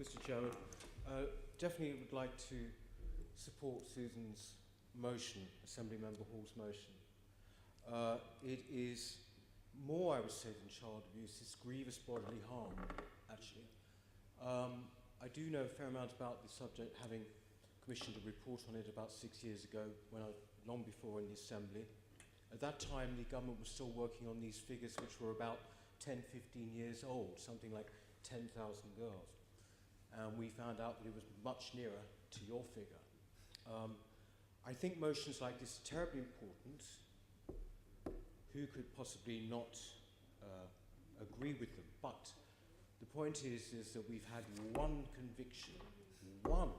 Mr. Chairman. Definitely would like to support Susan's motion, Assemblymember Hall's motion. It is more, I would say, than child abuse. It's grievous bodily harm, actually. I do know a fair amount about the subject, having commissioned a report on it about 6 years ago, long before in the Assembly. At that time, the government was still working on these figures, which were about 10, 15 years old, something like 10,000 girls. And we found out that it was much nearer to your figure. I think motions like this are terribly important. Who could possibly not agree with them? But the point is that we've had one conviction, one,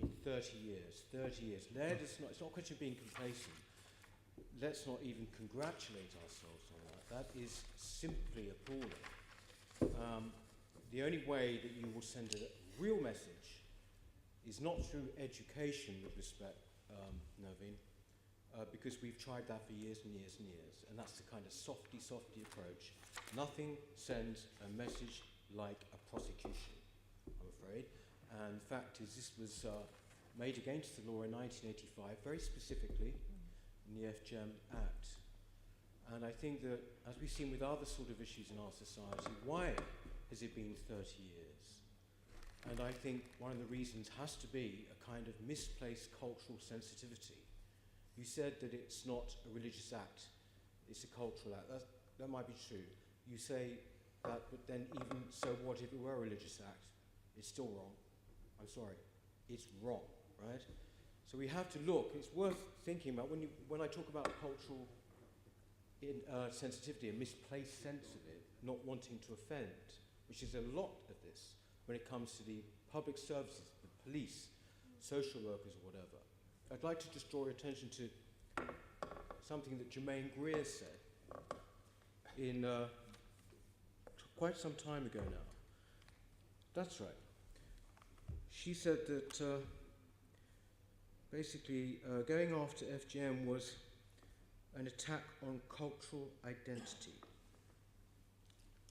in 30 years. 30 years. It's not a question of being complacent. Let's not even congratulate ourselves on that. That is simply appalling. The only way that you will send a real message is not through education, with respect, Naveen, because we've tried that for years and years and years, and that's the kind of softy approach. Nothing sends a message like a prosecution, I'm afraid. And the fact is, this was made against the law in 1985, very specifically in the FGM Act. And I think that, as we've seen with other sort of issues in our society, why has it been 30 years? And I think one of the reasons has to be a kind of misplaced cultural sensitivity. You said that it's not a religious act, it's a cultural act. That might be true. You say that, but then even so what if it were a religious act? It's still wrong. I'm sorry, it's wrong, right? So we have to look, it's worth thinking about when I talk about cultural sensitivity, a misplaced sense of it, not wanting to offend, which is a lot of this when it comes to the public services, the police, social workers, or whatever. I'd like to just draw your attention to something that Germaine Greer said in quite some time ago now. That's right. She said that basically going after FGM was an attack on cultural identity.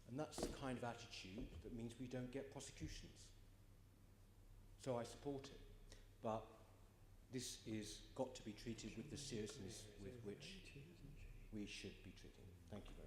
And that's the kind of attitude that means we don't get prosecutions. So I support it. But this is got to be treated with the seriousness with which we should be treating it. Thank you very much.